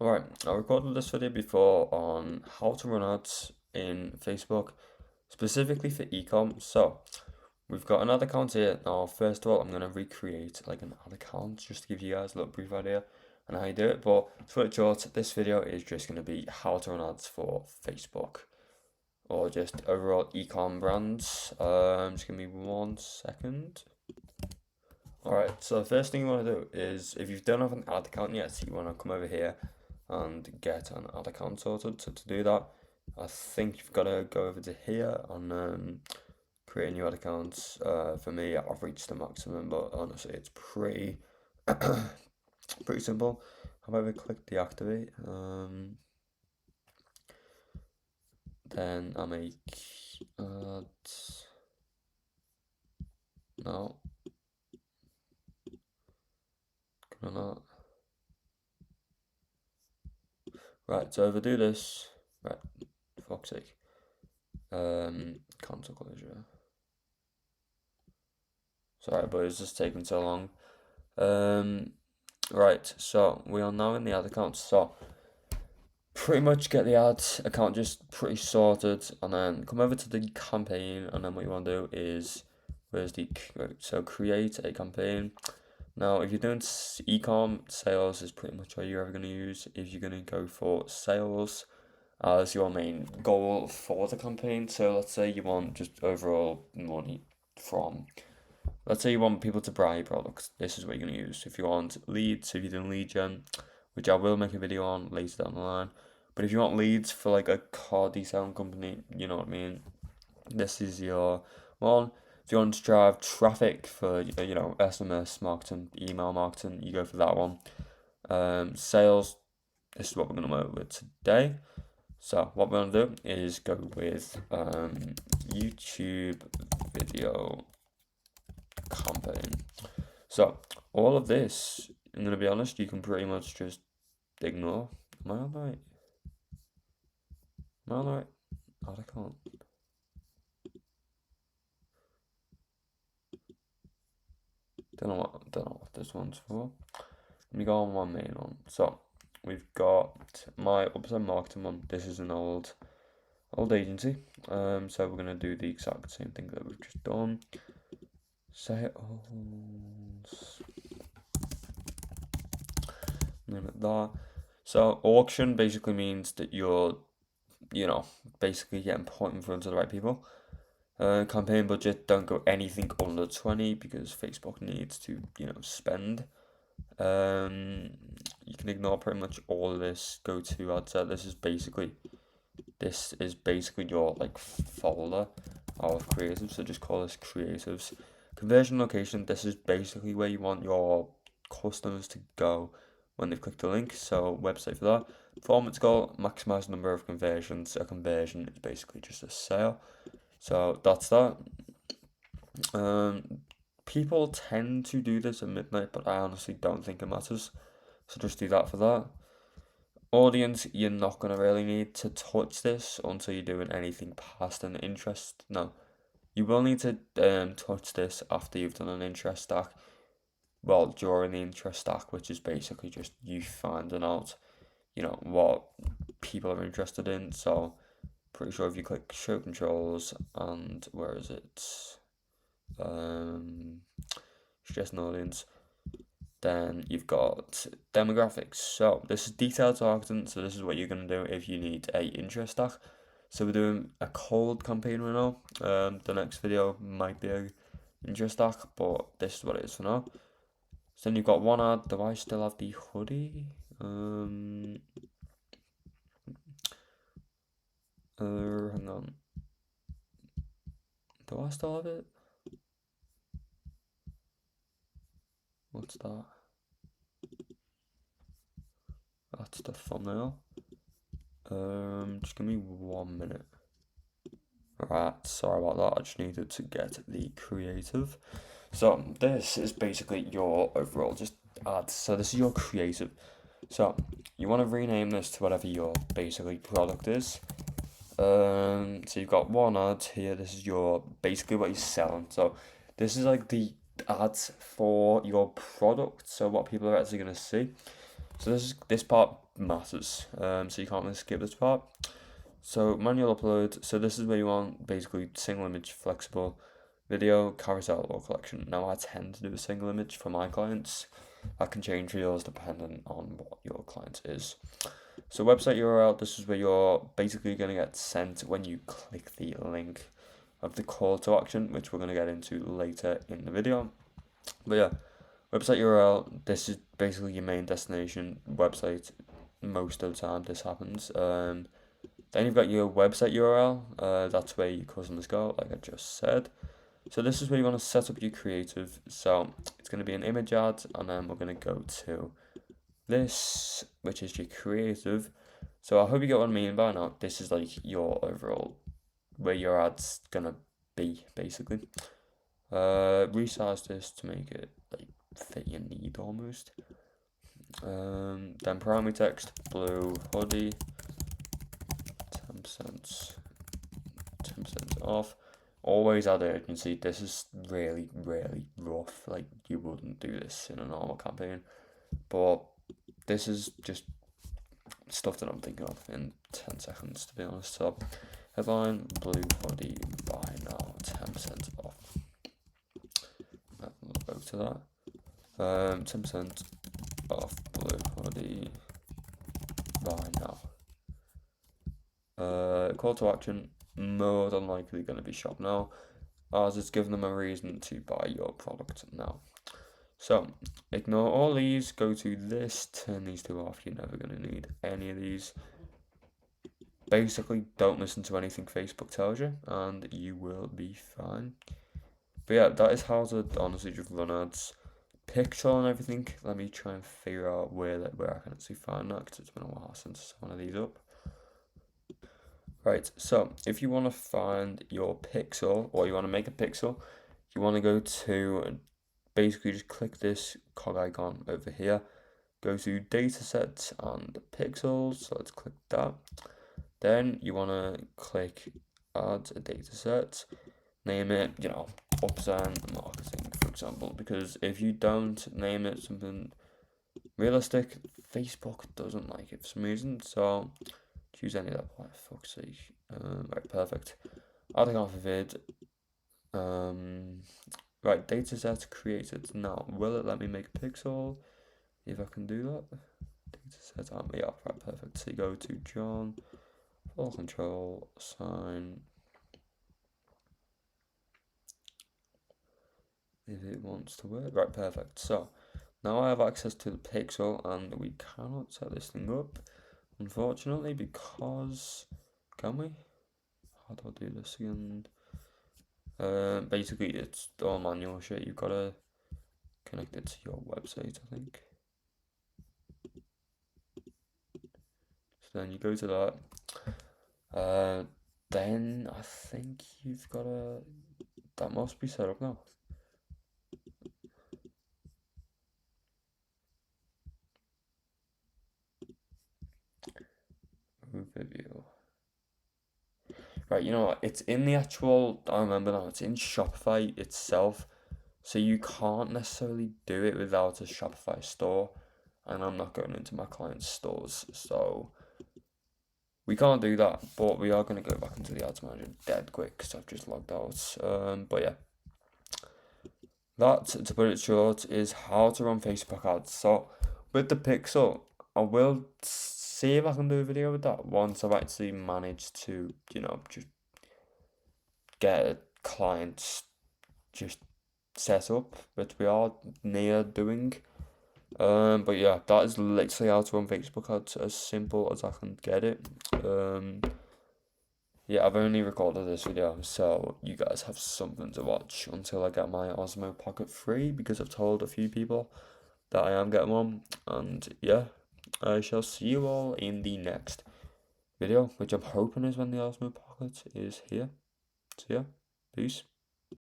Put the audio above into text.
Alright, I recorded this video before on how to run ads in Facebook, specifically for ecom. So, we've got an ad account here. Now, first of all, I'm going to recreate like an ad account just to give you guys a little brief idea on how you do it. But to put it short, this video is just going to be how to run ads for Facebook or just overall ecom brands. Just give me 1 second. Alright, so the first thing you want to do is if you don't have an ad account yet, you want to come over here and get an ad account sorted. So to do that, I think you've got to go over to here and create a new ad account. For me, I've reached the maximum, but honestly, it's pretty pretty simple. However, click deactivate. Then I make ads. No, can I not? Right, so if I do this, right, for fuck's sake. Cancel closure. Sorry, but it's just taking so long. Right, so we are now in the ad account. So pretty much get the ad account just pretty sorted, and then come over to the campaign, and then what you want to do is so create a campaign. Now, if you're doing ecom, sales is pretty much what you're ever going to use. If you're going to go for sales as your main goal for the campaign, so let's say you want just overall money from, let's say you want people to buy products, this is what you're going to use. If you want leads, if you're doing lead gen, which I will make a video on later down the line, but if you want leads for like a car detailing company, you know what I mean, this is your one. If you want to drive traffic for SMS marketing, email marketing, you go for that one. Sales, this is what we're going to work with today. So what we're going to do is go with YouTube video campaign. So all of this, I'm going to be honest, you can pretty much just ignore. Am I on the right? Am I on the right? I can't. Don't know what this one's for. Let me go on my main one. So we've got my upside marketing one. This is an old agency. So we're gonna do the exact same thing that we've just done. Sales. Name it that. So auction basically means that you're, basically getting put in front of the right people. Campaign budget, don't go anything under 20 because Facebook needs to, spend. You can ignore pretty much all of this. Go to ad set. This is basically your like folder of creatives. So just call this creatives. Conversion location. This is basically where you want your customers to go when they've clicked the link. So website for that. Performance goal: maximize number of conversions. A conversion is basically just a sale. So that's that. People tend to do this at midnight, but I honestly don't think it matters. So just do that for that. Audience, you're not going to really need to touch this until you're doing anything past an interest. No, you will need to touch this after you've done an interest stack. Well, during the interest stack, which is basically just you finding out, what people are interested in. So pretty sure if you click show controls and where is it? Suggest an audience. Then you've got demographics. So this is detailed targeting. So this is what you're gonna do if you need a interest stack. So we're doing a cold campaign right now. The next video might be a interest stack, but this is what it is for now. So then you've got one ad. Do I still have the hoodie? Hang on. Do I still have it? What's that? That's the thumbnail. Just give me 1 minute. Right, sorry about that. I just needed to get the creative. So this is basically your overall just ad. So this is your creative. So you want to rename this to whatever your basically product is. So you've got one ad here. This is your basically what you're selling. So this is like the ads for your product. So what people are actually gonna see. So this part matters. So you can't really skip this part. So manual upload. So this is where you want basically single image, flexible, video, carousel, or collection. Now I tend to do a single image for my clients. I can change for yours depending on what your client is. So website URL. This is where you're basically going to get sent when you click the link of the call to action, which we're going to get into later in the video. But yeah, website URL. This is basically your main destination website. Most of the time, this happens. Then you've got your website URL. That's where your customers go, like I just said. So this is where you want to set up your creative. So it's going to be an image ad, and then we're going to go to this, which is your creative. So I hope you get what I mean by now. This is like your overall where your ad's gonna be basically. Resize this to make it like fit your need almost. Then primary text blue hoodie, 10% off. Always add urgency. This is really rough. Like you wouldn't do this in a normal campaign, but this is just stuff that I'm thinking of in 10 seconds to be honest. So headline blue hoodie buy now 10% off. We'll go to that. 10% off blue hoodie buy now. Call to action, more than likely going to be shop now, as it's giving them a reason to buy your product now. So ignore all these, go to this, turn these two off. You're never going to need any of these. Basically, don't listen to anything Facebook tells you, and you will be fine. But yeah, that is how to honestly just run ads. Pixel and everything. Let me try and figure out where I can actually find that, because it's been a while since one of these up. Right, so if you want to find your pixel, or you want to make a pixel, you want to go to basically just click this cog icon over here, go to datasets and pixels. So let's click that. Then you want to click add a dataset, name it, upsend marketing, for example, because if you don't name it something realistic, Facebook doesn't like it for some reason. So choose any of that, for fuck's sake. Right, perfect. Adding off a vid. Right, dataset created. Now, will it let me make a pixel? If I can do that. Dataset, yeah, right, perfect. So you go to John, full control, sign. If it wants to work. Right, perfect. So now I have access to the pixel, and we cannot set this thing up, unfortunately, because can we? How do I do this again? Basically it's all manual shit. You've got to connect it to your website, I think. So then you go to that. Then I think you've got to. That must be set up now. Overview. Right, you know what? It's in the actual. I remember now. It's in Shopify itself, so you can't necessarily do it without a Shopify store. And I'm not going into my client's stores, so we can't do that. But we are going to go back into the ads manager dead quick because I've just logged out. But yeah, that, to put it short, is how to run Facebook ads. So with the Pixel, I will see if I can do a video with that once I've actually managed to, just get a client just set up, which we are near doing. But yeah, that is literally how to run Facebook ads, as simple as I can get it. Yeah, I've only recorded this video, so you guys have something to watch until I get my Osmo Pocket free, because I've told a few people that I am getting one. And yeah, I shall see you all in the next video, which I'm hoping is when the Osmo Pocket is here. So yeah, peace.